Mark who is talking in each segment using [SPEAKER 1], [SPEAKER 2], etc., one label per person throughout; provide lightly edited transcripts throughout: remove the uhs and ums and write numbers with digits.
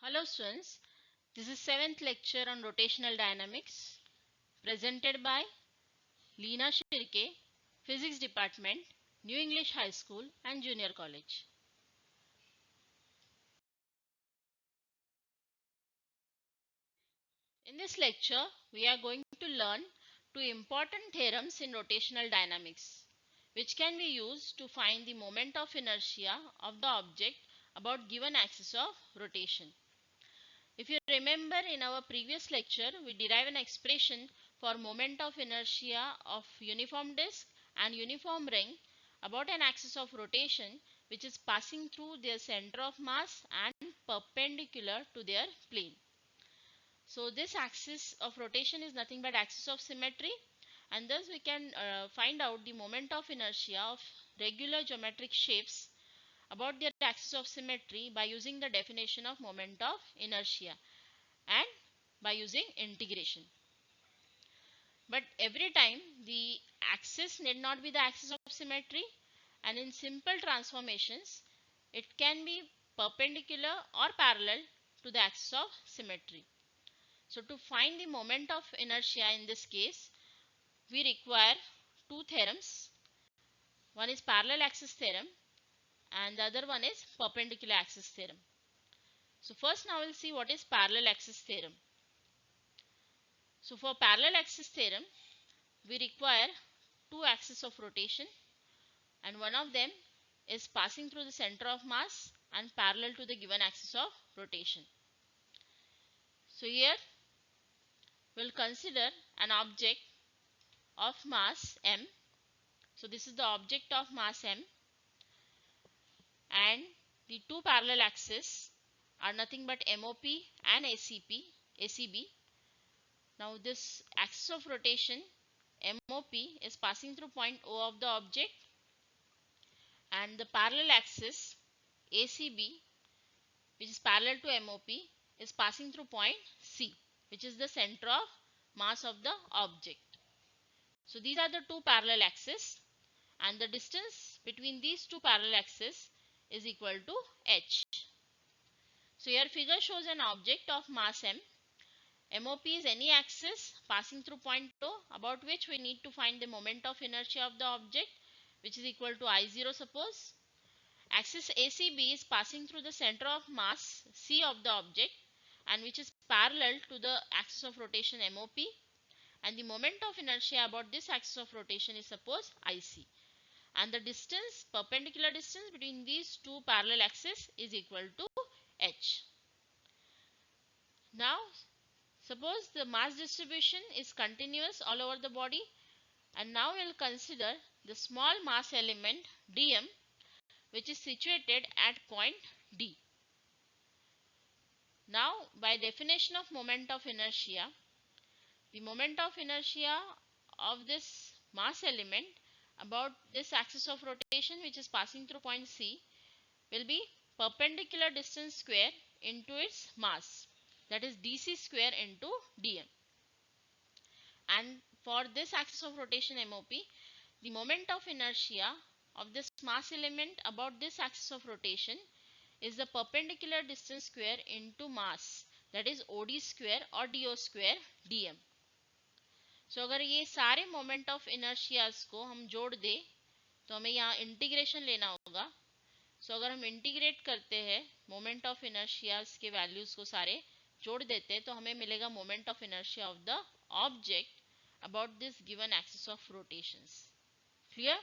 [SPEAKER 1] Hello students, this is 7th lecture on rotational dynamics presented by Leena Shirke, Physics Department, New English High School and Junior College. In this lecture, we are going to learn two important theorems in rotational dynamics, which can be used to find the moment of inertia of the object about given axis of rotation. If you remember, in our previous lecture, we derived an expression for moment of inertia of uniform disk and uniform ring about an axis of rotation which is passing through their center of mass and perpendicular to their plane. So this axis of rotation is nothing but axis of symmetry, and thus we can find out the moment of inertia of regular geometric shapes about their axis of symmetry by using the definition of moment of inertia and by using integration. But every time the axis need not be the axis of symmetry, and in simple transformations it can be perpendicular or parallel to the axis of symmetry. So to find the moment of inertia in this case, we require two theorems. One is parallel axis theorem and the other one is perpendicular axis theorem. So first now we'll see what is parallel axis theorem. So for parallel axis theorem, we require two axes of rotation, and one of them is passing through the center of mass and parallel to the given axis of rotation. So here we'll consider an object of mass m. So this is the object of mass m, and the two parallel axes are nothing but MOP and ACB. Now this axis of rotation MOP is passing through point O of the object, and the parallel axis ACB, which is parallel to MOP, is passing through point C, which is the center of mass of the object. So these are the two parallel axes, and the distance between these two parallel axes is equal to h. So here figure shows an object of mass m. MOP is any axis passing through point O about which we need to find the moment of inertia of the object, which is equal to I0 suppose. Axis ACB is passing through the center of mass C of the object, and which is parallel to the axis of rotation MOP, and the moment of inertia about this axis of rotation is suppose IC, and the distance, perpendicular distance between these two parallel axes is equal to h. Now suppose the mass distribution is continuous all over the body, and now we will consider the small mass element dm, which is situated at point D. Now by definition of moment of inertia, the moment of inertia of this mass element about this axis of rotation which is passing through point C will be perpendicular distance square into its mass, that is dc square into dm. And for this axis of rotation MOP, the moment of inertia of this mass element about this axis of rotation is the perpendicular distance square into mass, that is OD square or DO square dm. So अगर ये सारे moment of inertias को हम जोड़ दे तो हमें यहाँ integration लेना होगा. सो अगर हम इंटीग्रेट करते हैं मोमेंट ऑफ इनर्शियाज के वैल्यूज को सारे जोड़ देते हैं तो हमें मिलेगा moment of inertia of the object about this given axis of rotations. Clear?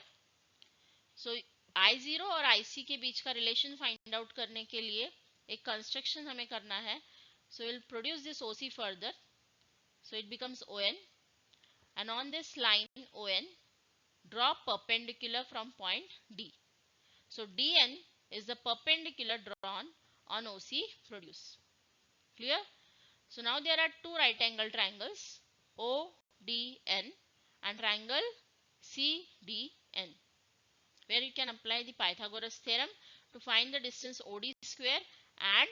[SPEAKER 1] So I0 और IC के बीच का रिलेशन फाइंड आउट करने के लिए एक कंस्ट्रक्शन हमें करना है. So we'll produce this OC further. So it becomes ON, and on this line ON, draw perpendicular from point D. So DN is the perpendicular drawn on OC produced. Clear? So now there are two right angle triangles ODN and triangle CDN, where you can apply the Pythagoras theorem to find the distance OD square and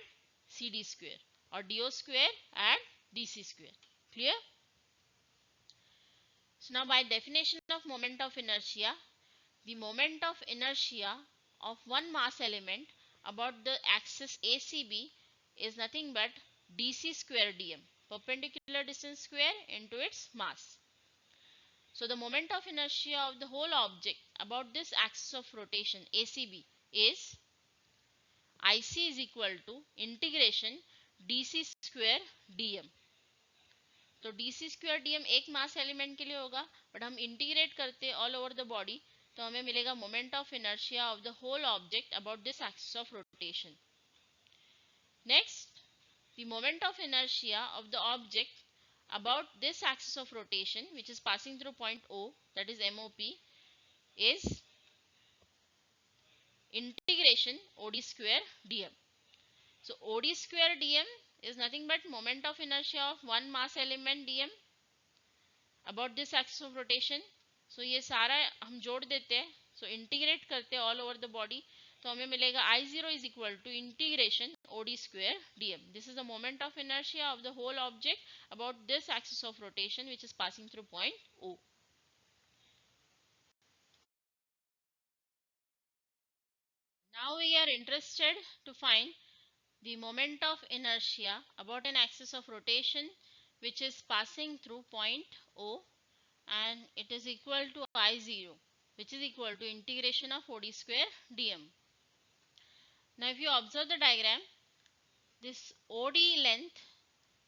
[SPEAKER 1] CD square, or DO square and DC square. Clear? So now by definition of moment of inertia, the moment of inertia of one mass element about the axis ACB is nothing but dc square dm, perpendicular distance square into its mass. So the moment of inertia of the whole object about this axis of rotation ACB is IC is equal to integration dc square dm. तो dc square dm एक मास element के लिए होगा, but हम integrate करते all over the body तो हमें मिलेगा moment of inertia of the whole object about this axis of rotation. Next, the moment of inertia of the object about this axis of rotation which is passing through point O, that is MOP, is integration OD square dm. So OD square dm is nothing but moment of inertia of one mass element dm about this axis of rotation. So ये सारा हम जोड़ देते हैं, so integrate करते हैं all over the body तो हमें मिलेगा I0 is equal to integration OD square dm. This is the moment of inertia of the whole object about this axis of rotation which is passing through point O. Now we are interested to find the moment of inertia about an axis of rotation which is passing through point O, and it is equal to I0, which is equal to integration of OD square dm. Now if you observe the diagram, this OD length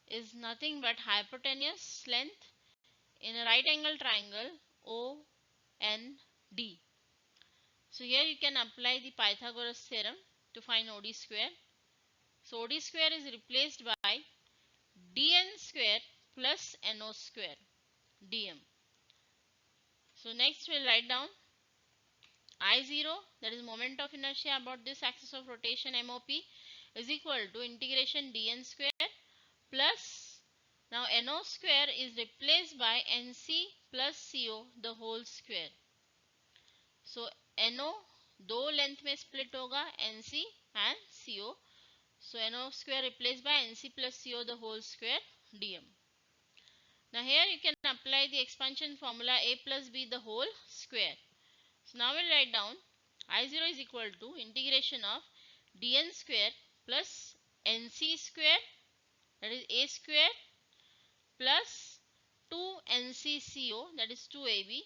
[SPEAKER 1] is nothing but hypotenuse length in a right angle triangle OND. So here you can apply the Pythagoras theorem to find OD square. So OD square is replaced by dn square plus NO square dm. So next we'll write down I0, that is moment of inertia about this axis of rotation MOP, is equal to integration dn square plus, now NO square is replaced by NC plus CO the whole square. So NO दो length में split होगा NC and CO. So NO square replaced by NC plus CO the whole square dm. Now here you can apply the expansion formula A plus B the whole square. So now we'll write down I0 is equal to integration of dn square plus NC square, that is A square, plus 2NCCO, that is 2AB,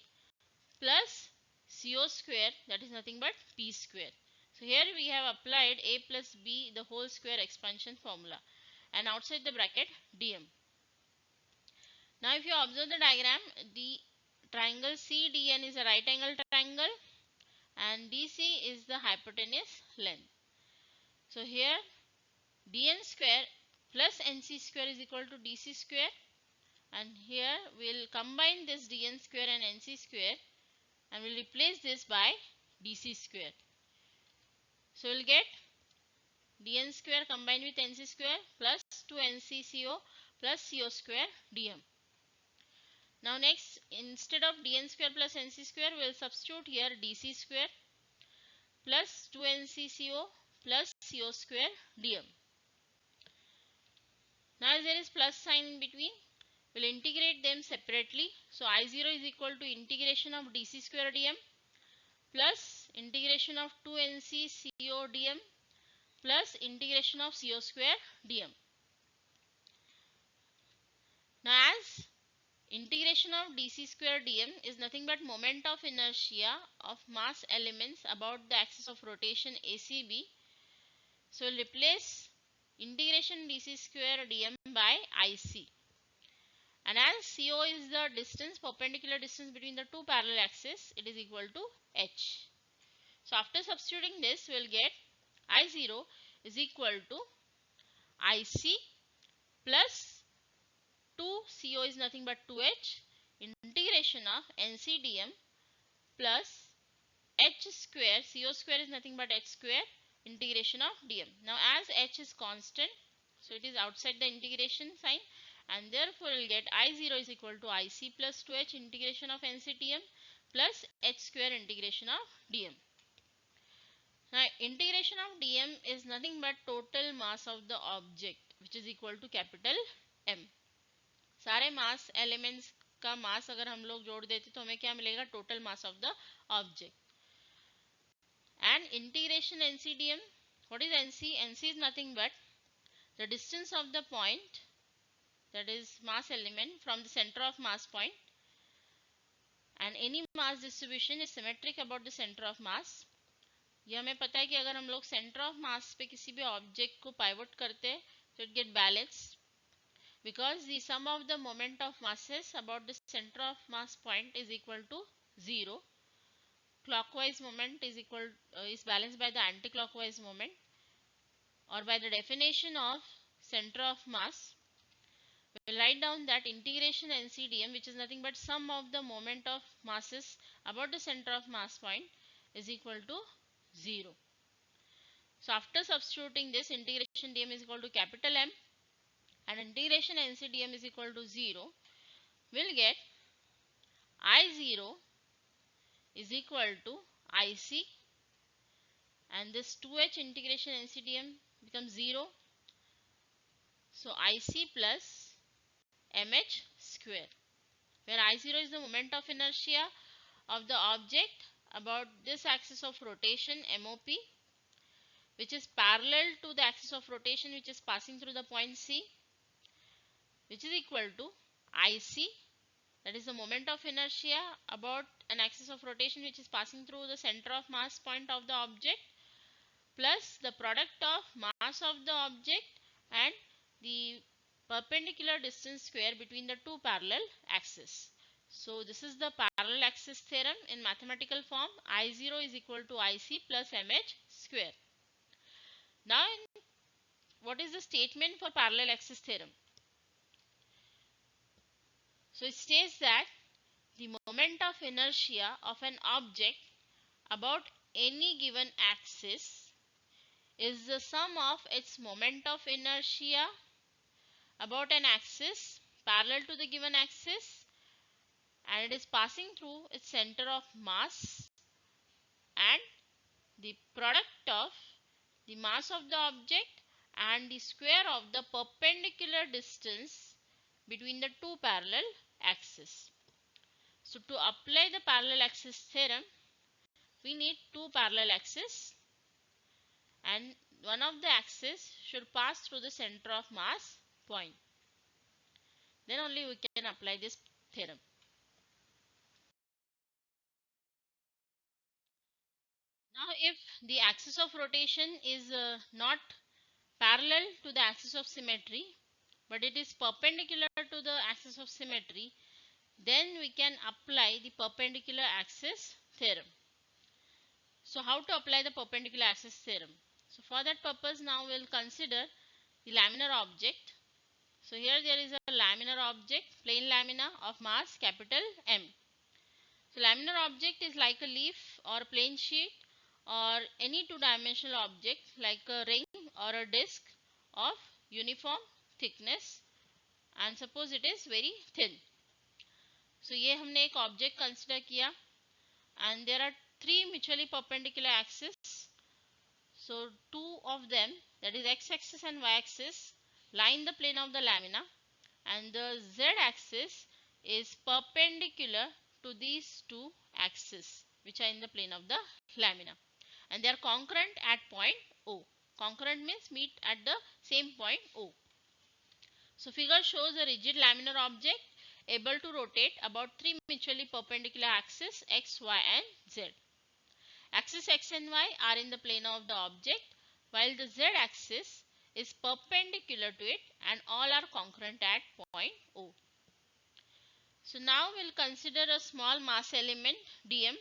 [SPEAKER 1] plus CO square, that is nothing but P square. So here we have applied A plus B the whole square expansion formula, and outside the bracket dm. Now if you observe the diagram, the triangle CDN is a right angle triangle and DC is the hypotenuse length. So here dn square plus NC square is equal to DC square, and here we will combine this dn square and NC square and we will replace this by DC square. So we will get dn square combined with NC square plus 2NCCO plus CO square dm. Now next, instead of dn square plus NC square, we will substitute here DC square plus 2NCCO plus CO square dm. Now as there is plus sign in between, we will integrate them separately. So I0 is equal to integration of DC square dm plus integration of 2NCCO dm plus integration of CO square dm. Now as integration of DC square dm is nothing but moment of inertia of mass elements about the axis of rotation ACB. So we'll replace integration DC square dm by IC. And as CO is the distance, perpendicular distance between the two parallel axes, it is equal to H. So after substituting this, we will get I0 is equal to IC plus 2CO is nothing but 2H integration of NCDM plus H square, CO square is nothing but H square integration of dm. Now as H is constant, so it is outside the integration sign, and therefore we will get I0 is equal to IC plus 2H integration of NCDM plus H square integration of dm. Now integration of dm is nothing but total mass of the object which is equal to capital M. सारे मास elements का मास अगर हम लोग जोड़ देते तो हमें क्या मिलेगा, total mass of the object. And integration NCDM, what is NC? NC is nothing but the distance of the point, that is mass element, from the center of mass point, and any mass distribution is symmetric about the center of mass. ये हमें पता है कि अगर हम लोग centre of mass पे किसी भी ऑब्जेक्ट को पाइवोट करते हैं तो it get balance because the sum of the moment of masses about the center of mass point is equal to 0. Clockwise moment is balanced by the anti-clockwise moment, or by the definition of center of mass we will write down that integration NCDM, which is nothing but sum of the moment of masses about the center of mass point, is equal to 0. So after substituting this, integration dm is equal to capital M and integration NCDM is equal to 0, we'll get I0 is equal to IC, and this 2h integration NCDM becomes 0. So IC plus MH square, where I0 is the moment of inertia of the object about this axis of rotation MOP, which is parallel to the axis of rotation which is passing through the point C, which is equal to IC, that is the moment of inertia about an axis of rotation which is passing through the center of mass point of the object, plus the product of mass of the object and the perpendicular distance square between the two parallel axes. So this is the parallel axis theorem in mathematical form. I0 is equal to IC plus MH square. Now what is the statement for parallel axis theorem? So it states that the moment of inertia of an object about any given axis is the sum of its moment of inertia about an axis parallel to the given axis, and it is passing through its center of mass, and the product of the mass of the object and the square of the perpendicular distance between the two parallel axes. So to apply the parallel axis theorem, we need two parallel axes, and one of the axes should pass through the center of mass point. Then only we can apply this theorem. Now if the axis of rotation is not parallel to the axis of symmetry, but it is perpendicular to the axis of symmetry, then we can apply the perpendicular axis theorem. So how to apply the perpendicular axis theorem? So for that purpose, now we will consider the laminar object. So here there is a laminar object, plain lamina of mass capital M. So laminar object is like a leaf or a plane sheet or any two-dimensional object like a ring or a disc of uniform thickness, and suppose it is very thin. So ये हमने एक object consider किया, and there are three mutually perpendicular axes. So two of them, that is x-axis and y-axis, lie in the plane of the lamina, and the z-axis is perpendicular to these two axes which are in the plane of the lamina, and they are concurrent at point O. Concurrent means meet at the same point O. So figure shows a rigid laminar object able to rotate about three mutually perpendicular axes x, y and z. Axis x and y are in the plane of the object, while the z axis is perpendicular to it, and all are concurrent at point O. So now we'll consider a small mass element dm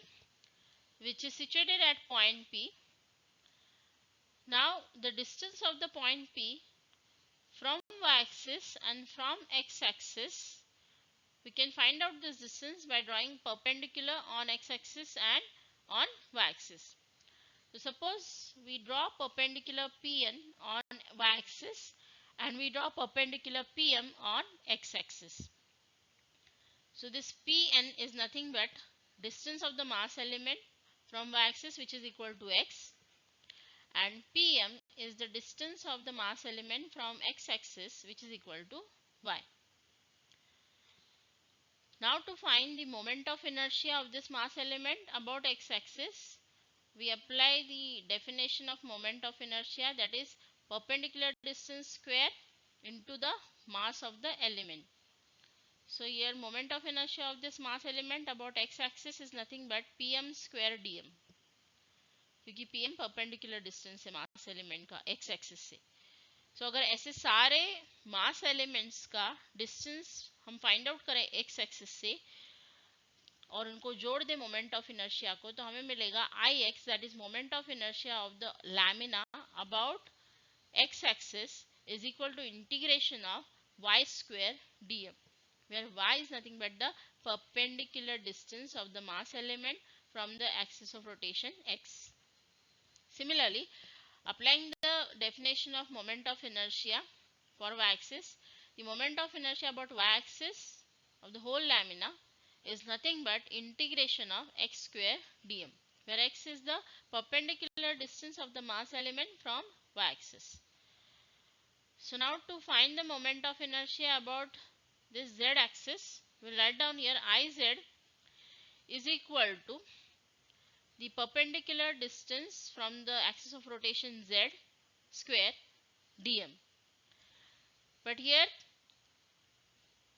[SPEAKER 1] which is situated at point P. Now the distance of the point P from y-axis and from x-axis, we can find out this distance by drawing perpendicular on x-axis and on y-axis. So suppose we draw perpendicular PN on y-axis and we draw perpendicular PM on x-axis. So this Pn is nothing but distance of the mass element from y-axis, which is equal to x, and Pm is the distance of the mass element from x-axis, which is equal to y. Now to find the moment of inertia of this mass element about x-axis, we apply the definition of moment of inertia, that is perpendicular distance square into the mass of the element. So here moment of inertia of this mass element about x axis is nothing but pm square dm, क्योंकि pm perpendicular distance है mass element का x axis से. So अगर ऐसे सारे mass elements का distance हम find out करें x axis से और उनको जोड़ दे मोमेंट ऑफ इनर्शिया को, तो हमें मिलेगा Ix, that is moment of inertia of the lamina about x axis is equal to integration of y square dm, where y is nothing but the perpendicular distance of the mass element from the axis of rotation x. Similarly, applying the definition of moment of inertia for y axis, the moment of inertia about y axis of the whole lamina is nothing but integration of x square dm, where x is the perpendicular distance of the mass element from y axis. So now to find the moment of inertia about this z axis, we'll write down here Iz is equal to the perpendicular distance from the axis of rotation z square dm. But here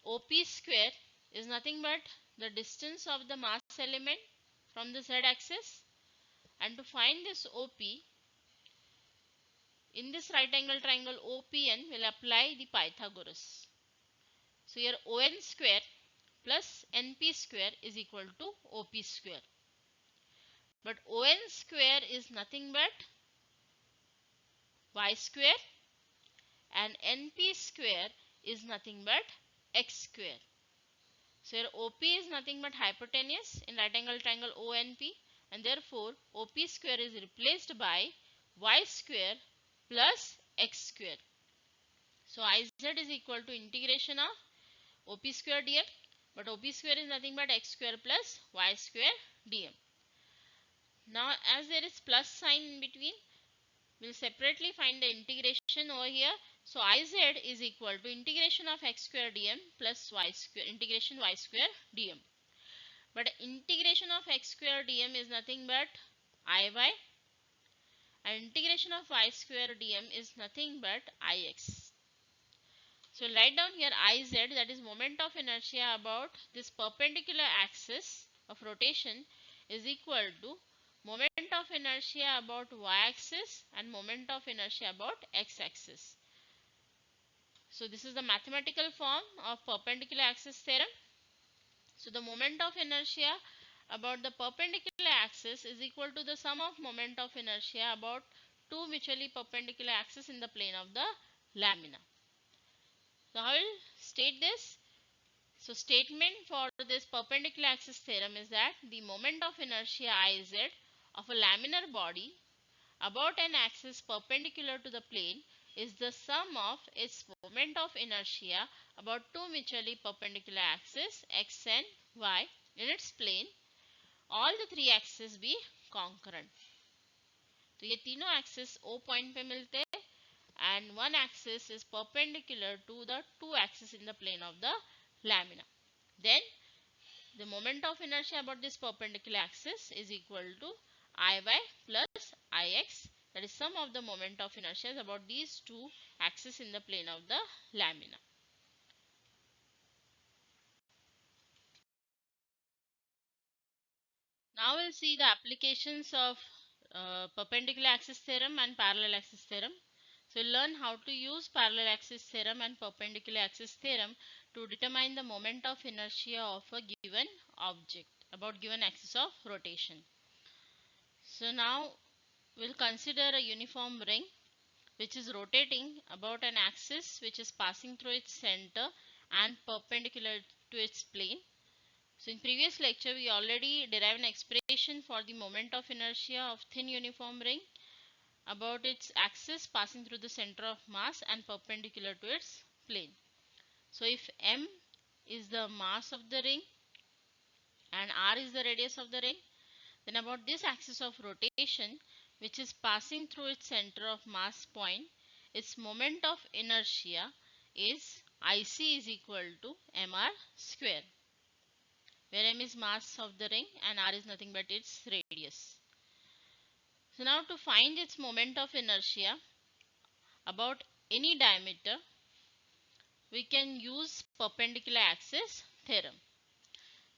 [SPEAKER 1] OP square is nothing but the distance of the mass element from the z axis, and to find this OP, in this right angle triangle OPN we'll apply the Pythagoras. So here ON square plus NP square is equal to OP square. But ON square is nothing but y square and NP square is nothing but x square. So here OP is nothing but hypotenuse in right angle triangle ONP, and therefore OP square is replaced by y square plus x square. So Iz is equal to integration of OP square dm, but OP square is nothing but x square plus y square dm. Now as there is plus sign in between, we'll separately find the integration over here. So Iz is equal to integration of x square dm plus y square integration y square dm. But integration of x square dm is nothing but Iy, and integration of y square dm is nothing but Ix. So write down here Iz, that is moment of inertia about this perpendicular axis of rotation, is equal to moment of inertia about y-axis and moment of inertia about x-axis. So this is the mathematical form of perpendicular axis theorem. So the moment of inertia about the perpendicular axis is equal to the sum of moment of inertia about two mutually perpendicular axes in the plane of the lamina. So I will state this. So statement for this perpendicular axis theorem is that the moment of inertia Iz of a laminar body about an axis perpendicular to the plane is the sum of its moment of inertia about two mutually perpendicular axes x and y in its plane, all the three axes be concurrent. तो ये तीनों axis O point पे मिलते हैं and one axis is perpendicular to the two axes in the plane of the lamina. Then the moment of inertia about this perpendicular axis is equal to Iy plus Ix, that is sum of the moment of inertia about these two axes in the plane of the lamina. Now we'll see the applications of perpendicular axis theorem and parallel axis theorem. So we'll learn how to use parallel axis theorem and perpendicular axis theorem to determine the moment of inertia of a given object about given axis of rotation. So now we'll consider a uniform ring which is rotating about an axis which is passing through its center and perpendicular to its plane. So in previous lecture we already derived an expression for the moment of inertia of thin uniform ring about its axis passing through the center of mass and perpendicular to its plane. So if m is the mass of the ring and r is the radius of the ring, then about this axis of rotation which is passing through its center of mass point, its moment of inertia is Ic is equal to mr square, where m is mass of the ring and r is nothing but its radius. So now to find its moment of inertia about any diameter, we can use perpendicular axis theorem.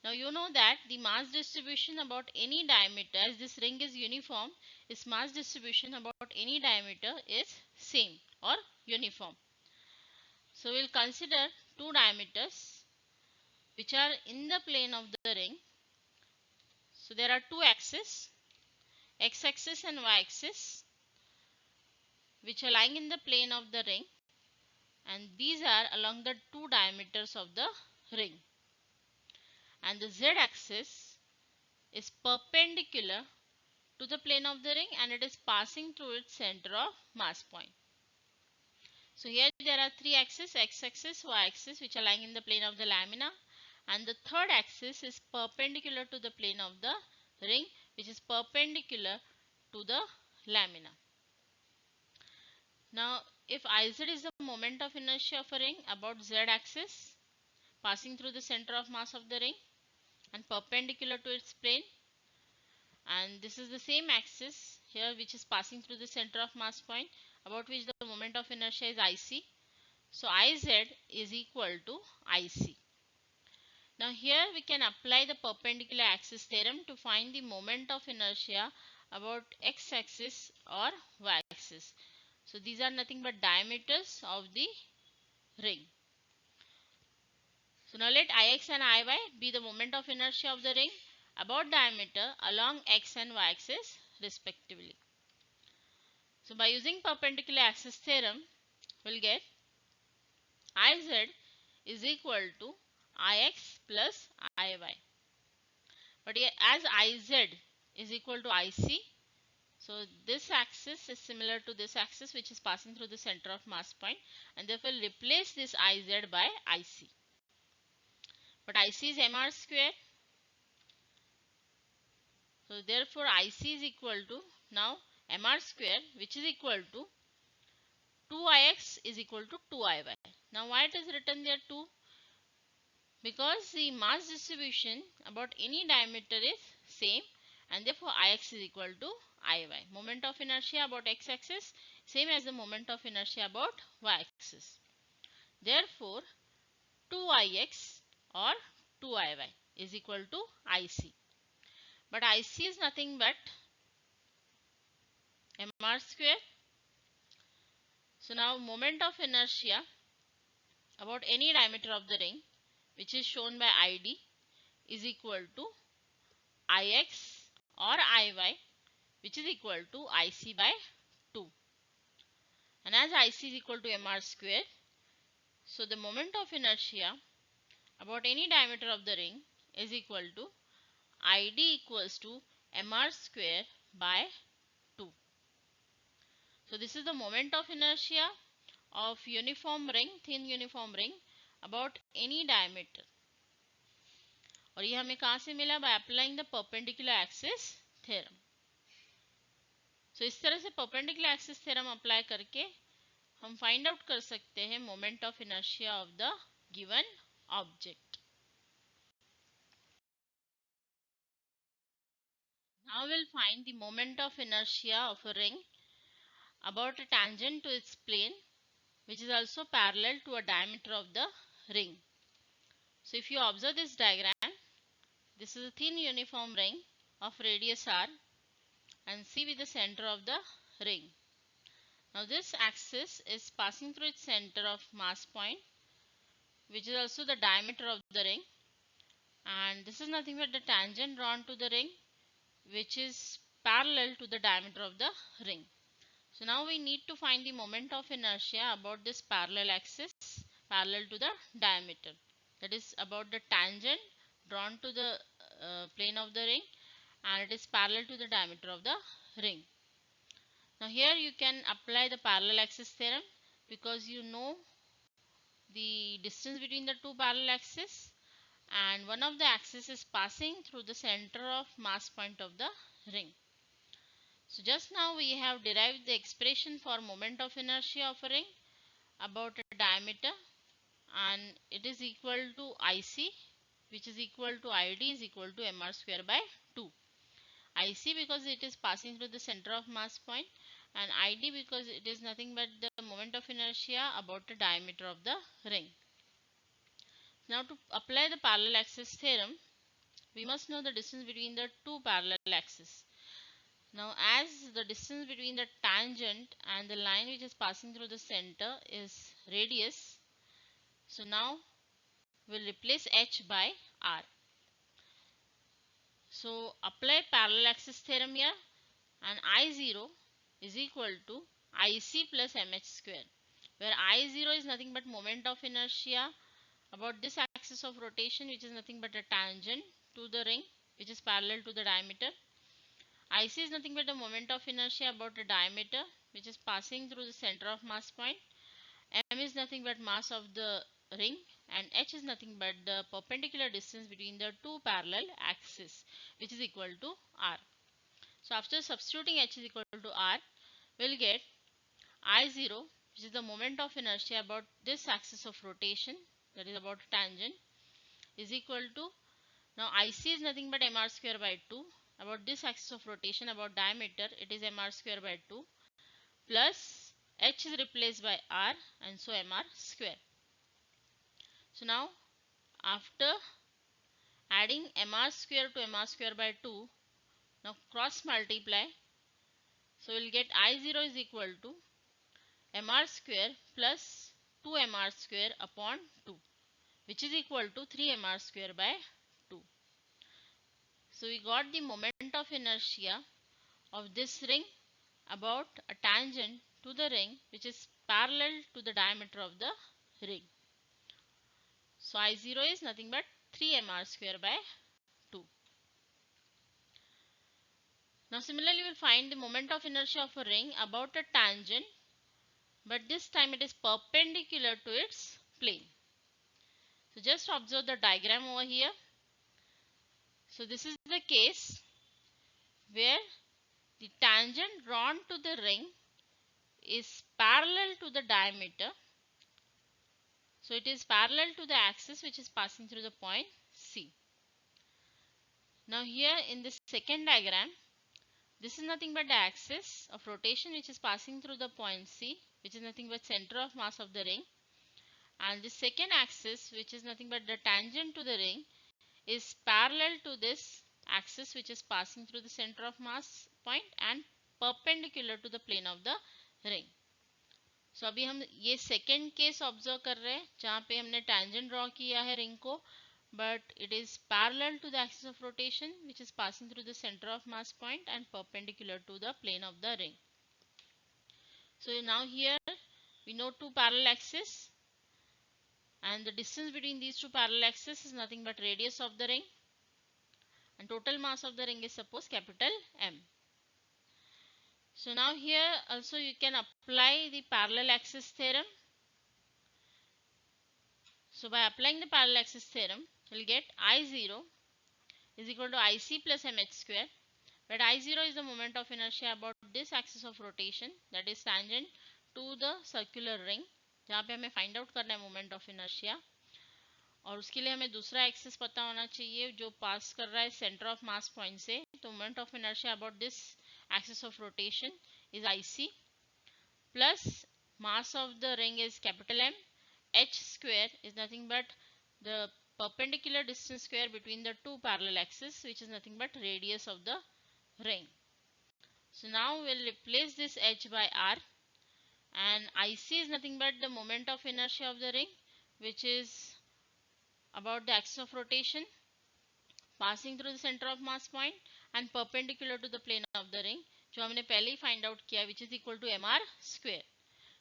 [SPEAKER 1] Now you know that the mass distribution about any diameter, as this ring is uniform, its mass distribution about any diameter is same or uniform. So we will consider two diameters which are in the plane of the ring. So there are two axes, x axis and y axis, which are lying in the plane of the ring, and these are along the two diameters of the ring. And the z axis is perpendicular to the plane of the ring and it is passing through its center of mass point. So here there are three axes, x axis, y axis, which are lying in the plane of the lamina, and the third axis is perpendicular to the plane of the ring, which is perpendicular to the lamina. Now if Iz is the moment of inertia of a ring about z axis passing through the center of mass of the ring and perpendicular to its plane, and this is the same axis here which is passing through the center of mass point about which the moment of inertia is Ic. So Iz is equal to Ic. Now here we can apply the perpendicular axis theorem to find the moment of inertia about x axis or y axis. So these are nothing but diameters of the ring. So now let Ix and Iy be the moment of inertia of the ring about diameter along x and y axis respectively. So by using perpendicular axis theorem, we will get Iz is equal to Ix plus Iy. But here as Iz is equal to Ic, so this axis is similar to this axis which is passing through the center of mass point, and therefore replace this Iz by Ic. But Ic is mr square. So therefore Ic is equal to now mr square, which is equal to 2Ix is equal to 2Iy. Now why it is written there 2? Because the mass distribution about any diameter is same, and therefore Ix is equal to Iy. Moment of inertia about x axis same as the moment of inertia about y axis. Therefore 2Ix or 2Iy is equal to Ic. But Ic is nothing but mr square. So now moment of inertia about any diameter of the ring, which is shown by Id, is equal to Ix or Iy, which is equal to Ic by 2. And as Ic is equal to mr square, so the moment of inertia about any diameter of the ring is equal to Id equals to mr square by 2. So this is the moment of inertia of uniform ring, thin uniform ring about any diameter. और ये हमें कहाँ से मिला? By applying the perpendicular axis theorem. So इस तरह से perpendicular axis theorem apply करके हम find out कर सकते हैं moment of inertia of the given object. Now we'll find the moment of inertia of a ring about a tangent to its plane, which is also parallel to a diameter of the ring. So if you observe this diagram, this is a thin uniform ring of radius r and C with the center of the ring. Now this axis is passing through its center of mass point, which is also the diameter of the ring, and this is nothing but the tangent drawn to the ring, which is parallel to the diameter of the ring. So now we need to find the moment of inertia about this parallel axis parallel to the diameter, that is about the tangent drawn to the plane of the ring, and it is parallel to the diameter of the ring. Now here you can apply the parallel axis theorem because you know the distance between the two parallel axes, and one of the axes is passing through the center of mass point of the ring. So just now we have derived the expression for moment of inertia of a ring about a diameter, and it is equal to Ic, which is equal to Id is equal to mr square by 2. Ic because it is passing through the center of mass point, and id because it is nothing but the moment of inertia about the diameter of the ring. Now to apply the parallel axis theorem, we must know the distance between the two parallel axes. Now as the distance between the tangent and the line which is passing through the center is radius, so now we'll replace h by r. So apply parallel axis theorem here, and I0 is equal to IC plus mh square, where I0 is nothing but moment of inertia about this axis of rotation, which is nothing but a tangent to the ring which is parallel to the diameter. IC is nothing but the moment of inertia about the diameter which is passing through the center of mass point. M is nothing but mass of the ring, and h is nothing but the perpendicular distance between the two parallel axes, which is equal to r. So after substituting h is equal to r, we'll get I0, which is the moment of inertia about this axis of rotation, that is about tangent, is equal to, now IC is nothing but mr square by 2, about this axis of rotation about diameter it is mr square by 2, plus h is replaced by r, and so mr square. So now after adding mr square to mr square by 2, now cross multiply, so we'll get I0 is equal to mr square plus 2mr square upon 2, which is equal to 3mr square by 2. So we got the moment of inertia of this ring about a tangent to the ring which is parallel to the diameter of the ring. So I0 is nothing but 3mr square by 2. Now similarly we will find the moment of inertia of a ring about a tangent, but this time it is perpendicular to its plane. So just observe the diagram over here. So this is the case where the tangent drawn to the ring is parallel to the diameter. So it is parallel to the axis which is passing through the point C. Now here in this second diagram, this is nothing but the axis of rotation which is passing through the point C, which is nothing but center of mass of the ring, and the second axis, which is nothing but the tangent to the ring, is parallel to this axis which is passing through the center of mass point and perpendicular to the plane of the ring. So अभी हम ये second case observe कर रहे हैं जहाँ पे हमने tangent draw किया है रिंग को, but it is parallel to the axis of rotation which is passing through the center of mass point and perpendicular to the plane of the ring. So now here we know two parallel axes, and the distance between these two parallel axes is nothing but radius of the ring, and total mass of the ring is suppose capital M. So now here also you can apply the parallel axis theorem. So by applying the parallel axis theorem, you will get I0 is equal to IC plus mh square, but I0 is the moment of inertia about this axis of rotation, that is tangent to the circular ring, जहाँ पे हमें find out करना है moment of inertia, और उसके लिए हमें दूसरा एक्सिस पता होना चाहिए जो पास कर रहा है सेंटर ऑफ मास पॉइंट से. तो moment of inertia about this axis of rotation is IC plus mass of the ring is capital M. H square is nothing but the perpendicular distance square between the two parallel axes, which is nothing but radius of the ring. So now we'll replace this H by R, and IC is nothing but the moment of inertia of the ring which is about the axis of rotation passing through the center of mass point and perpendicular to the plane of the ring, जो हमने पहले ही find out किया, which is equal to mr square.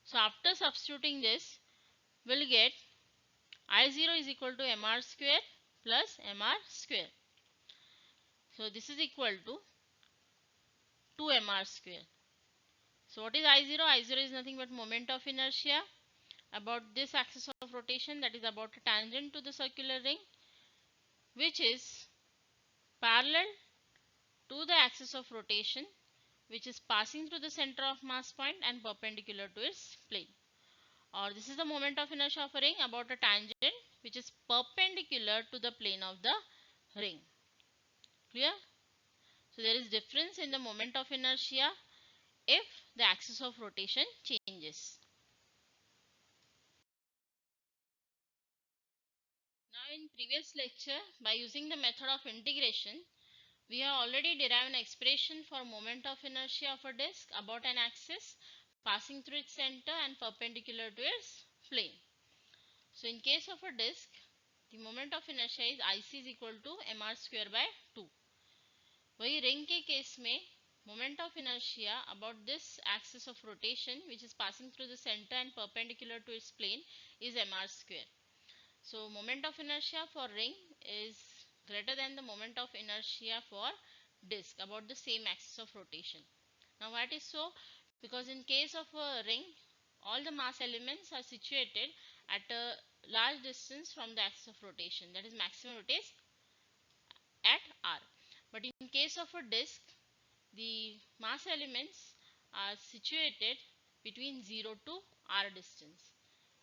[SPEAKER 1] So after substituting this, we'll get I0 is equal to mr square plus mr square. So this is equal to 2mr square. So what is I0? I0 is nothing but moment of inertia about this axis of rotation, that is about a tangent to the circular ring, which is parallel to the axis of rotation which is passing through the center of mass point and perpendicular to its plane. Or this is the moment of inertia of a ring about a tangent which is perpendicular to the plane of the ring. Clear? So there is difference in the moment of inertia if the axis of rotation changes. Now in previous lecture, by using the method of integration, we have already derived an expression for moment of inertia of a disk about an axis passing through its center and perpendicular to its plane. So in case of a disk, the moment of inertia is IC is equal to mr square by 2. वही ring के case में moment of inertia about this axis of rotation which is passing through the center and perpendicular to its plane is mr square. So moment of inertia for ring is greater than the moment of inertia for disk about the same axis of rotation. Now why it is so? Because in case of a ring, all the mass elements are situated at a large distance from the axis of rotation, that is maximum it is at r. But in case of a disk, the mass elements are situated between 0 to r distance.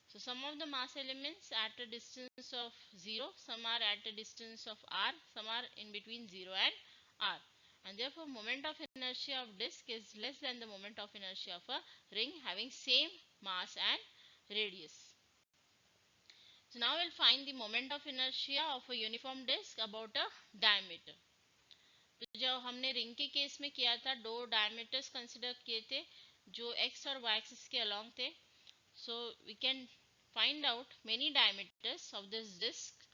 [SPEAKER 1] So some of the mass elements at a distance of 0, some are at a distance of r, some are in between 0 and r. And therefore moment of inertia of disk is less than the moment of inertia of a ring having same mass and radius. So now we'll find the moment of inertia of a uniform disk about a diameter. तो जो हमने ring के case में किया था, दो diameters consider किए थे जो x और y एक्सिस के अलोंग थे. So we can find out many diameters of this disk,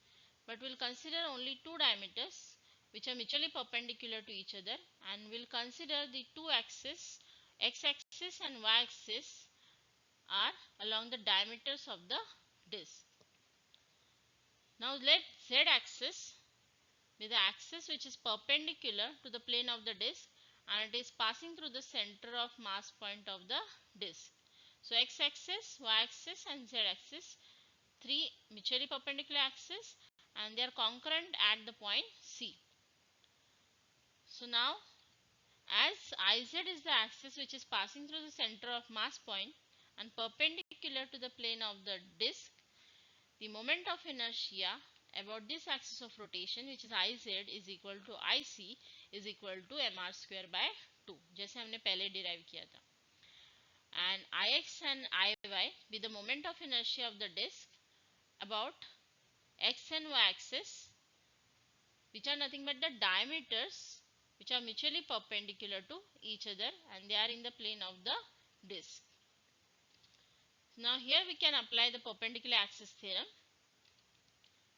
[SPEAKER 1] but we'll consider only two diameters which are mutually perpendicular to each other, and we'll consider the two axes, x axis and y axis, are along the diameters of the disk. Now let z axis be the axis which is perpendicular to the plane of the disk and it is passing through the center of mass point of the disk. So x axis, y axis and z axis, three mutually perpendicular axes, and they are concurrent at the point C. So now as IZ is the axis which is passing through the center of mass point and perpendicular to the plane of the disk, the moment of inertia about this axis of rotation which is IZ is equal to IC is equal to mr square by 2, जैसे हमने पहले derive किया था. And Ix and Iy be the moment of inertia of the disk about x and y axis, which are nothing but the diameters which are mutually perpendicular to each other and they are in the plane of the disk. Now here we can apply the perpendicular axis theorem.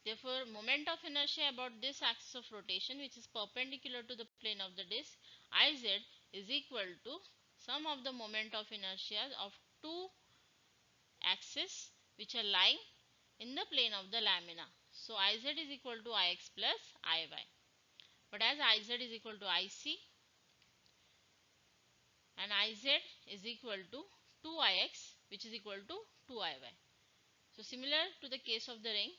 [SPEAKER 1] Therefore, moment of inertia about this axis of rotation which is perpendicular to the plane of the disk, Iz is equal to sum of the moment of inertia of two axes which are lying in the plane of the lamina. So Iz is equal to Ix plus Iy. But as Iz is equal to Ic and Iz is equal to 2Ix which is equal to 2Iy. So similar to the case of the ring,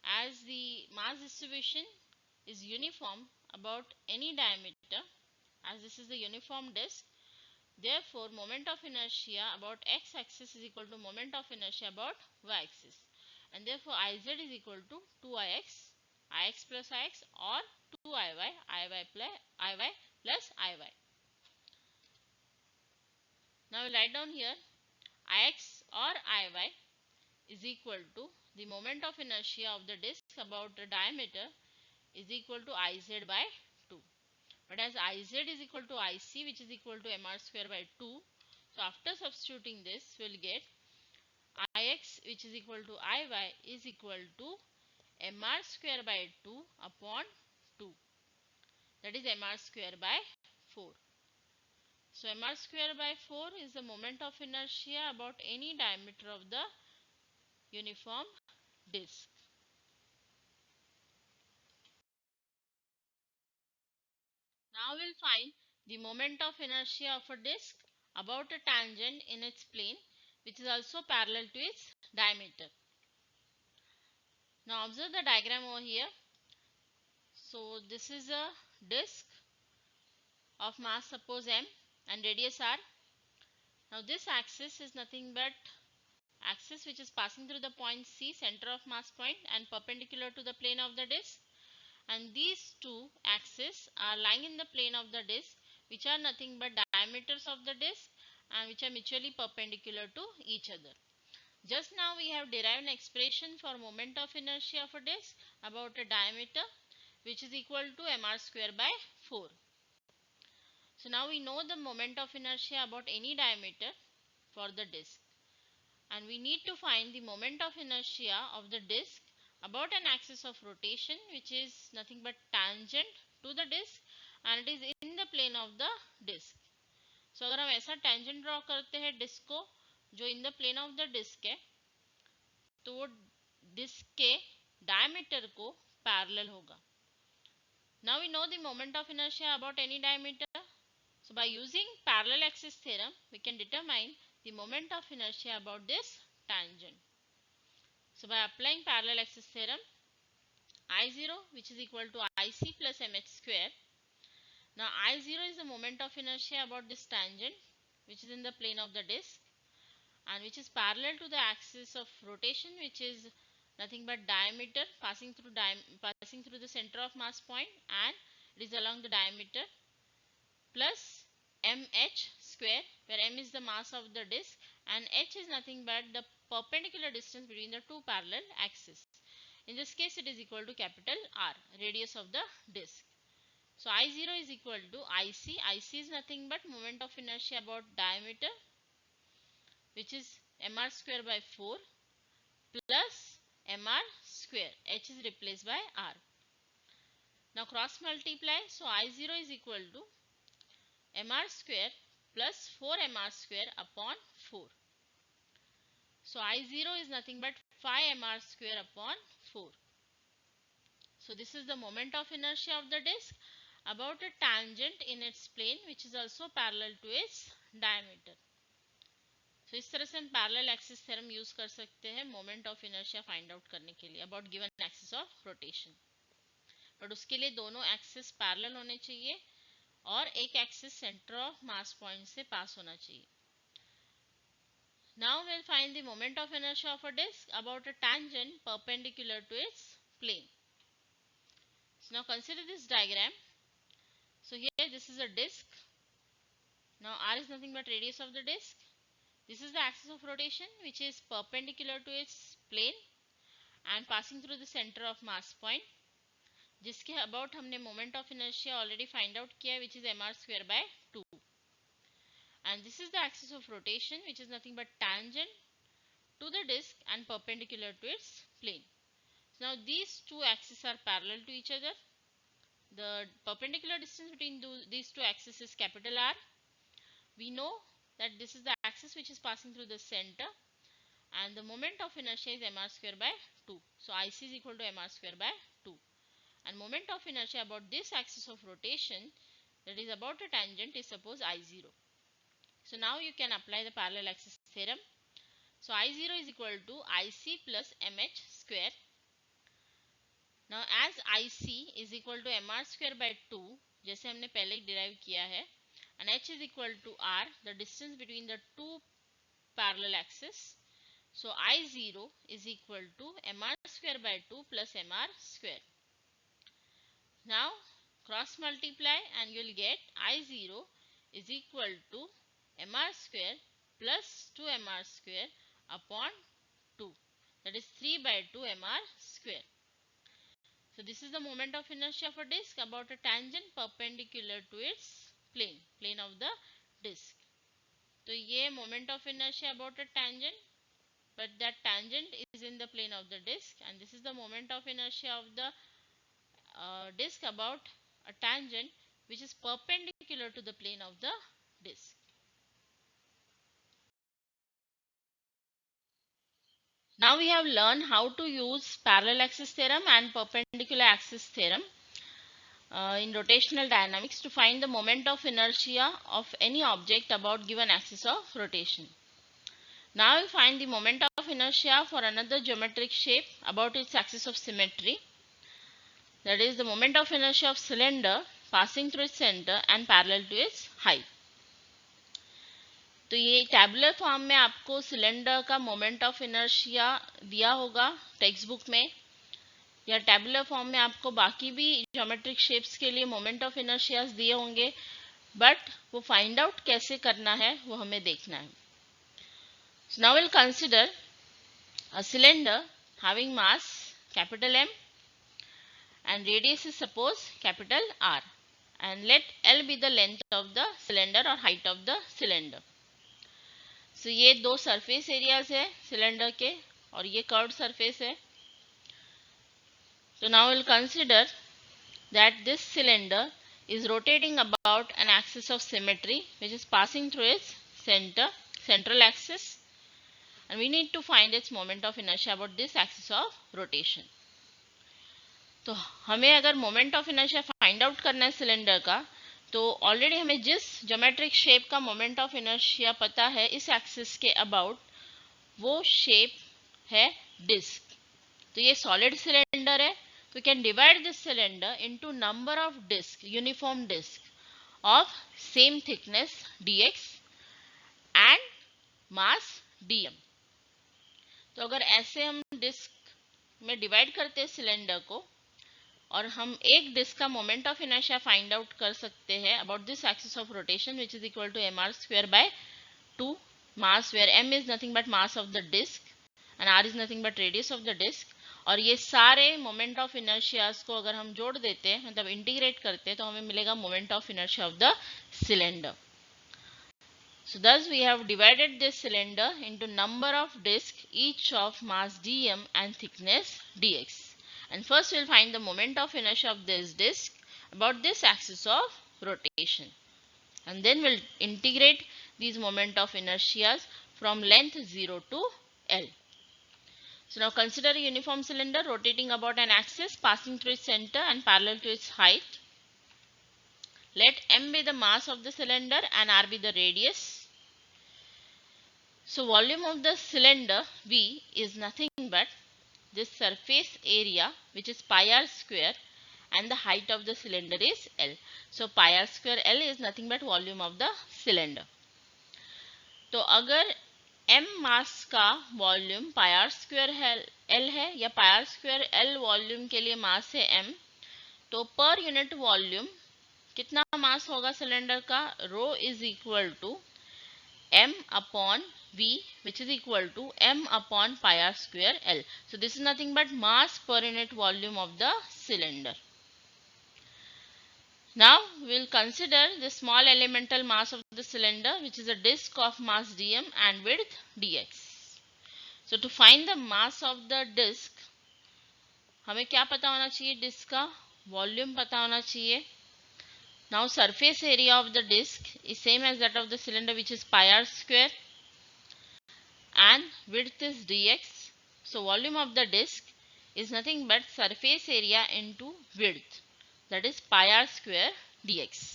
[SPEAKER 1] as the mass distribution is uniform about any diameter, as this is the uniform disk, therefore moment of inertia about x axis is equal to moment of inertia about y axis, and therefore Iz is equal to 2Ix, Ix plus Ix, or 2Iy, Iy plus Iy. Now we write down here Ix or Iy is equal to the moment of inertia of the disk about the diameter is equal to Iz by 2. But as Iz is equal to Ic which is equal to mr square by 2, so after substituting this we will get Ix which is equal to Iy is equal to mr square by 2 upon 2, that is mr square by 4. So mr square by 4 is the moment of inertia about any diameter of the uniform disk. Now we will find the moment of inertia of a disk about a tangent in its plane which is also parallel to its diameter. Now observe the diagram over here. So this is a disk of mass suppose m and radius r. Now this axis is nothing but axis which is passing through the point C, center of mass point, and perpendicular to the plane of the disk, and these two axes are lying in the plane of the disk which are nothing but diameter diameters of the disk and which are mutually perpendicular to each other. Just now we have derived an expression for moment of inertia of a disk about a diameter which is equal to mr square by 4. So now we know the moment of inertia about any diameter for the disk, and we need to find the moment of inertia of the disk about an axis of rotation which is nothing but tangent to the disk and it is in the plane of the disk. So अगर हम ऐसा tangent draw करते हैं disc को जो in the plane of the disc है तो वो डिस्क के डायमीटर को पैरेलल होगा. Now we know the moment of inertia about any diameter. So by using parallel axis theorem, we can determine the moment of inertia about this tangent. So by applying parallel axis theorem, I0 which is equal to IC plus MH square. Now I0 is the moment of inertia about this tangent which is in the plane of the disk and which is parallel to the axis of rotation which is nothing but diameter passing through the center of mass point and it is along the diameter plus mh square where m is the mass of the disk and h is nothing but the perpendicular distance between the two parallel axes. In this case it is equal to capital R, radius of the disk. So I0 is equal to IC. IC is nothing but moment of inertia about diameter which is mr square by 4 plus mr square. H is replaced by R. Now cross multiply. So I0 is equal to mr square plus 4 mr square upon 4. So I0 is nothing but 5 mr square upon 4. So this is the moment of inertia of the disk about a tangent in its plane which is also parallel to its diameter. So इस तरह से हम parallel axis theorem use कर सकते हैं moment of inertia find out करने के लिए about given axis of rotation. But उसके लिए दोनों axis parallel होने चाहिए और एक axis centre of mass point से पास होना चाहिए. Now we'll find the moment of inertia of a disk about a tangent perpendicular to its plane. So now consider this diagram. So here this is a disk. Now R is nothing but radius of the disk. This is the axis of rotation which is perpendicular to its plane and passing through the center of mass point. जिसके about हमने moment of inertia already find out किया which is mr square by 2 and this is the axis of rotation which is nothing but tangent to the disk and perpendicular to its plane. So now these two axes are parallel to each other. The perpendicular distance between these two axes is capital R. We know that this is the axis which is passing through the center and the moment of inertia is mr square by 2. So IC is equal to mr square by 2. And moment of inertia about this axis of rotation that is about a tangent is suppose I0. So now you can apply the parallel axis theorem. So I0 is equal to IC plus MH square. Now as IC is equal to mr square by 2 जैसे हमने पहले derive किया है and H is equal to R, the distance between the two parallel axes. So I0 is equal to mr square by 2 plus mr square. Now cross multiply and you will get I0 is equal to mr square plus 2 mr square upon 2, that is 3 by 2 mr square. So this is the moment of inertia of a disk about a tangent perpendicular to its plane of the disk. तो ये moment of inertia about a tangent, but that tangent is in the plane of the disk and this is the moment of inertia of the disk about a tangent which is perpendicular to the plane of the disk. Now we have learned how to use parallel axis theorem and perpendicular axis theorem in rotational dynamics to find the moment of inertia of any object about given axis of rotation. Now we find the moment of inertia for another geometric shape about its axis of symmetry. That is the moment of inertia of cylinder passing through its center and parallel to its height. तो ये tabular form में आपको cylinder का moment of inertia दिया होगा text book में, या tabular form में आपको बाकी भी ज्योमेट्रिक शेप्स के लिए मोमेंट ऑफ इनर्शियाज दिए होंगे. बट वो फाइंड आउट कैसे करना है वो हमें देखना है. So now we'll consider a cylinder having mass capital M and radius is suppose capital R, and let L be the length of the cylinder or height of the cylinder. So ये दो surface areas है cylinder के और ये curved surface है. So now we'll consider that this cylinder is rotating about an axis of symmetry which is passing through its central axis, and we need to find its moment of inertia about this axis of rotation. तो हमें अगर moment of inertia find out करना है cylinder का, तो already हमें जिस geometric shape का मोमेंट ऑफ इनर्शिया पता है इस एक्सिस के अबाउट, वो शेप है डिस्क. तो ये सॉलिड सिलेंडर है, तो can divide this cylinder into number of disc, uniform disc of same thickness dx and mass dm. तो अगर ऐसे हम डिस्क में डिवाइड करते हैं सिलेंडर को और हम एक डिस्क का moment of inertia find out कर सकते हैं about this axis of rotation which is equal to mr square by 2 mass, where m is nothing but mass of the disc and r is nothing but radius of the disc. और ये सारे moment of inertias को अगर हम जोड़ देते हैं, मतलब इंटीग्रेट करते हैं, तो हमें मिलेगा moment of inertia of the cylinder. So thus we have divided this cylinder into number of discs each of mass dm and thickness dx. And first we'll find the moment of inertia of this disc about this axis of rotation. And then we'll integrate these moment of inertias from length 0 to L. So now consider a uniform cylinder rotating about an axis passing through its center and parallel to its height. Let m be the mass of the cylinder and r be the radius. So volume of the cylinder V is nothing but this surface area which is pi r square, and the height of the cylinder is L. So pi r square L is nothing but volume of the cylinder. तो अगर m mass का volume pi R square L है या pi R square L volume के लिए मास है m, तो पर यूनिट वॉल्यूम कितना मास होगा सिलेंडर का? Rho is equal to m upon v, which is equal to m upon pi r square L. So this is nothing but mass per unit volume of the cylinder. Now we will consider the small elemental mass of the cylinder, which is a disc of mass dm and width dx. So to find the mass of the disc, हमें क्या पता होना चाहिए? Disc का volume पता होना चाहिए. Now surface area of the disc is same as that of the cylinder, which is pi r square, and width is dx. So volume of the disc is nothing but surface area into width, that is pi r square dx.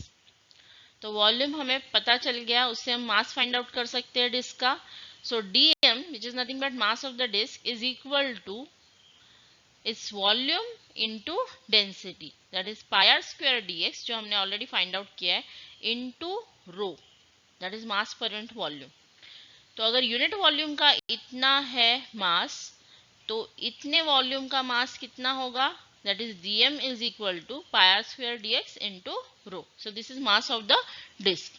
[SPEAKER 1] तो volume हमें पता चल गया, उससे हम mass find out कर सकते हैं डिस्क का. सो dm, which is nothing but mass of the disc, is equal to its volume into density, that is pi r square dx, जो हमने ऑलरेडी फाइंड आउट किया है, into rho, that is mass per unit volume. तो अगर unit volume का इतना है मास, तो इतने वॉल्यूम का मास कितना होगा? that is dm is equal to pi r square dx into rho. So this is mass of the disc.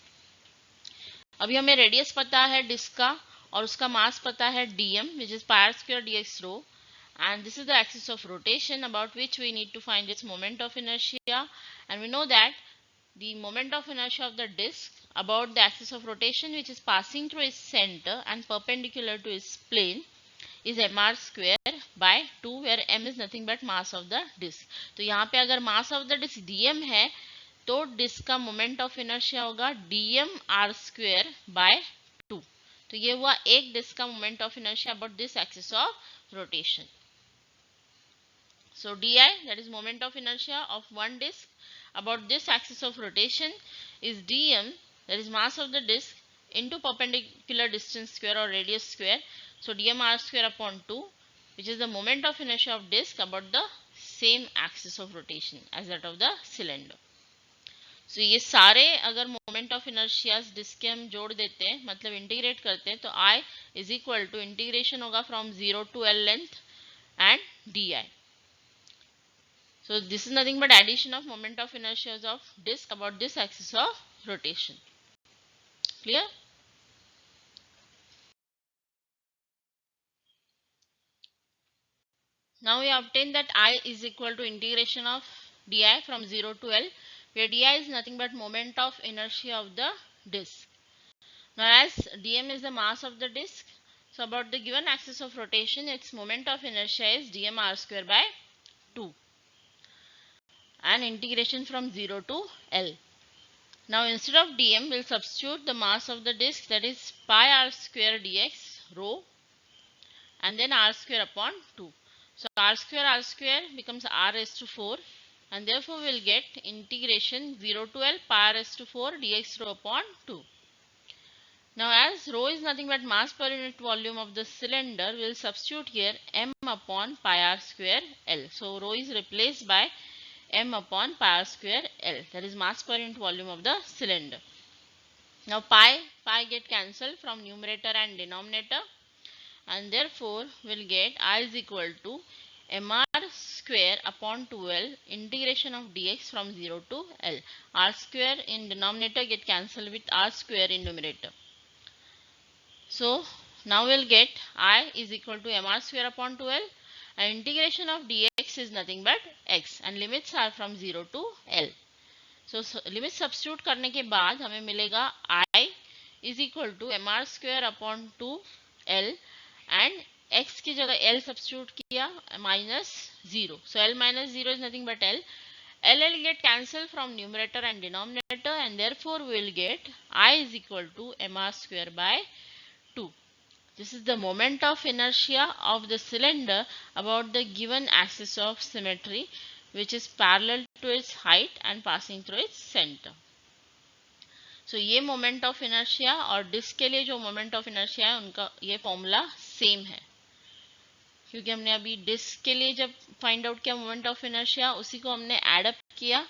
[SPEAKER 1] अभी हमें रेडियस पता है डिस्क का और उसका मास पता है dm, which is pi r square dx rho. And this is the axis of rotation about which we need to find its moment of inertia, and we know that the moment of inertia of the disc about the axis of rotation which is passing through its center and perpendicular to its plane is mr square by 2, where m is nothing but mass of the disc. तो यहाँ पे अगर mass of the disc dm है, तो disc का moment of inertia होगा dm r square by 2. तो ये हुआ एक डिस्क का moment of inertia about this axis of rotation. So di, that is moment of inertia of one disc about this axis of rotation, is dm, that is mass of the disc, into perpendicular distance square or radius square. So dm r square upon 2, which is the moment of inertia of disc about the same axis of rotation as that of the cylinder. So ये सारे अगर moment of inertias disc के हम जोड़ देते हैं, मतलब integrate करते हैं, तो I is equal to integration होगा from 0 to L length and di. So this is nothing but addition of moment of inertia of disk about this axis of rotation. Clear? Now we obtain that I is equal to integration of di from 0 to L, where di is nothing but moment of inertia of the disk. Now as dm is the mass of the disk, so about the given axis of rotation, its moment of inertia is dm r square by 2 and integration from 0 to L. Now instead of dm, we'll substitute the mass of the disk, that is pi r square dx rho, and then r square upon 2. So r square becomes r raised to 4, and therefore we'll get integration 0 to L pi r raised to 4 dx rho upon 2. Now as rho is nothing but mass per unit volume of the cylinder, we'll substitute here m upon pi r square L. So rho is replaced by m upon pi r square L, that is mass per unit volume of the cylinder. Now pi get cancelled from numerator and denominator, and therefore we'll get I is equal to mr square upon 2L integration of dx from 0 to L. R square in denominator get cancelled with r square in numerator. So now we'll get I is equal to mr square upon 2L, and integration of dx is nothing but x, and limits are from 0 to L. So limit substitute करने के बाद हमें मिलेगा I is equal to mr square upon 2L, and x की जगह L substitute किया minus 0. So L minus 0 is nothing but L. L get cancelled from numerator and denominator, and therefore we will get I is equal to mr square by 2. This is the moment of inertia of the cylinder about the given axis of symmetry, which is parallel to its height and passing through its center. So ये moment of inertia और disc के लिए जो moment of inertia है उनका ये formula same है, क्योंकि हमने अभी डिस्क के लिए जब फाइंड आउट किया मोमेंट ऑफ इनर्शिया, उसी को हमने एड अप किया,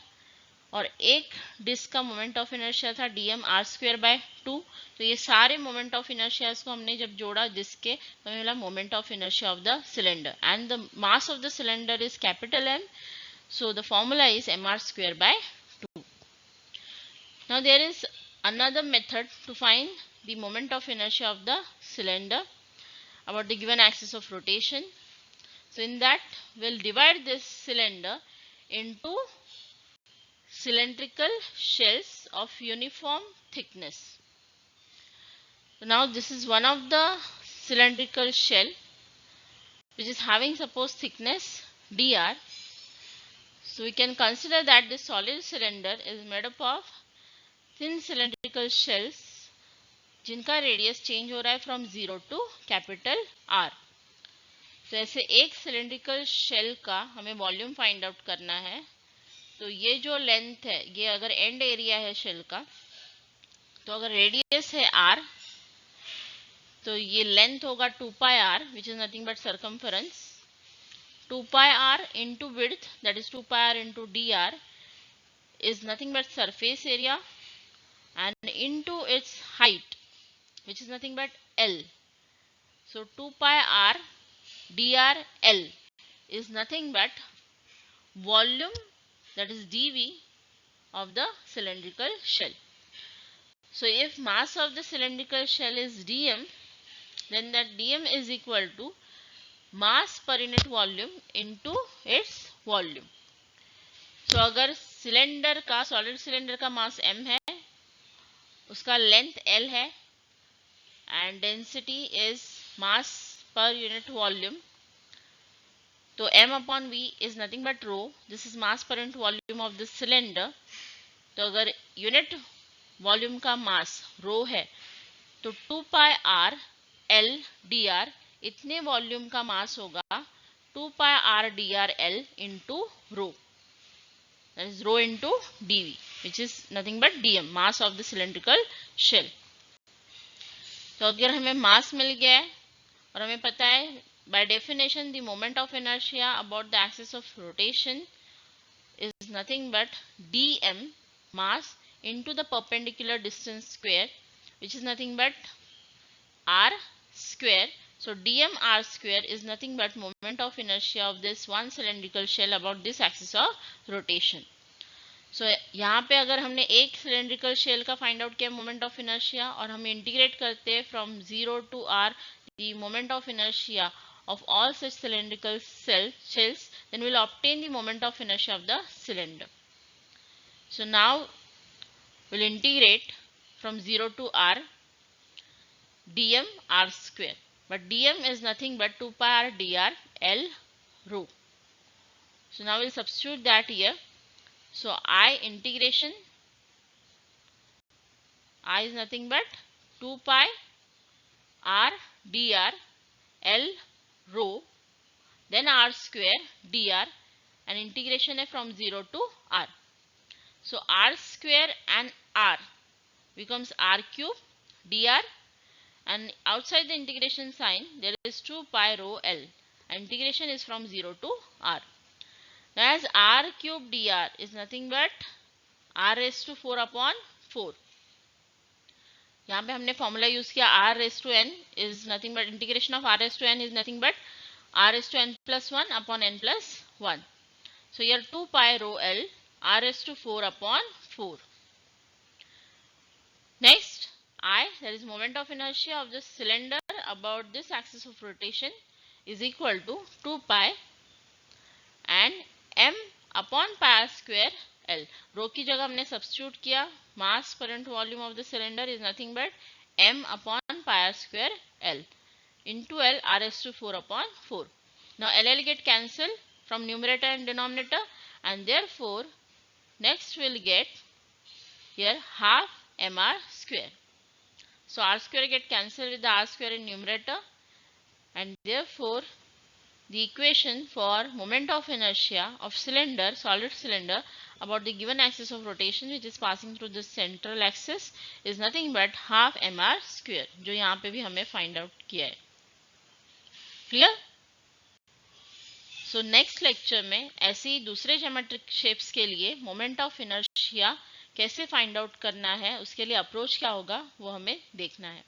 [SPEAKER 1] और एक डिस्क का मोमेंट ऑफ इनर्शिया था dm r स्क्वायर बाय 2. तो ये सारे मोमेंट ऑफ इनर्शिया को हमने जब जोड़ा डिस्क के, तो हमें मिला moment of inertia of the cylinder, and the mass of the cylinder is capital M. So the formula is mr square by 2. Now there is another method to find the moment of inertia of the cylinder about the given axis of rotation. So in that we'll divide this cylinder into cylindrical shells of uniform thickness. So now this is one of the cylindrical shell which is having suppose thickness dr. So we can consider that this solid cylinder is made up of thin cylindrical shells जिनका radius change हो रहा है from 0 to capital R. तो ऐसे एक cylindrical shell का हमें volume find out करना है. तो ये जो लेंथ है, ये अगर एंड एरिया है शेल का, तो अगर रेडियस है R, तो ये लेंथ होगा 2 pi R, which is nothing but circumference. 2 pi r into width, that is 2 pi r into dr, is nothing but surface area, and into its height, which is nothing but L. So 2 pi r dr L is nothing but volume, that is dV, of the cylindrical shell. So if mass of the cylindrical shell is dm, then that dm is equal to mass पर unit volume into its volume. So अगर cylinder का, solid cylinder का मास m है, उसका length L है, and density is mass पर unit volume, तो m upon v is nothing but rho. This is mass पर unit volume of the cylinder. तो अगर यूनिट वॉल्यूम का मास रो है, तो 2 पाई r L dr इतने वॉल्यूम का मास होगा 2 pi r dr L into rho, that is rho into dv, which is nothing but dm, mass of the cylindrical shell. तो अगर हमें मास मिल गया है और हमें पता है by definition the moment of inertia about the axis of rotation is nothing but dm mass into the perpendicular distance square, which is nothing but r square. So dm r square is nothing but moment of inertia of this one cylindrical shell about this axis of rotation. सो यहाँ पे अगर हमने एक cylindrical shell का find out किया moment of inertia और हम integrate करते हैं from 0 to r the moment of inertia of all such cylindrical shells, then we'll obtain the moment of inertia of the cylinder. So now we'll integrate from 0 to r dm r square, but dm is nothing but 2 pi r dr L rho. So now we'll substitute that here. So I integration, I is nothing but 2 pi r dr L rho, then r square dr, and integration है from 0 to r. So r square and r becomes r cube dr, and outside the integration sign there is 2 pi rho L, and integration is from 0 to r. Now as r cube dr is nothing but r raised to 4 upon 4. यहाँ पे हमने formula use किया r raised to n is nothing but integration of r raised to n is nothing but r raised to n plus 1 upon n plus 1. So here 2 pi rho L r raised to 4 upon 4. Next, I, that is moment of inertia of the cylinder about this axis of rotation, is equal to 2 pi and m upon pi r square L. Rho की जगह हमने substitute किया, mass current volume of the cylinder is nothing but m upon pi r square L into L r raised to 4 upon 4. Now LL get cancelled from numerator and denominator, and therefore next we'll get here half mr square. So r square get cancelled with the r square in numerator, and therefore the equation for moment of inertia of cylinder, solid cylinder, about the given axis of rotation which is passing through the central axis is nothing but half mr square, जो यहाँ पे भी हमें find out किया है. Clear? So next lecture में ऐसे ही दूसरे geometric shapes के लिए moment of inertia कैसे find out करना है, उसके लिए approach क्या होगा वो हमें देखना है.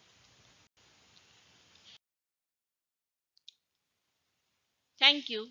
[SPEAKER 1] Thank you.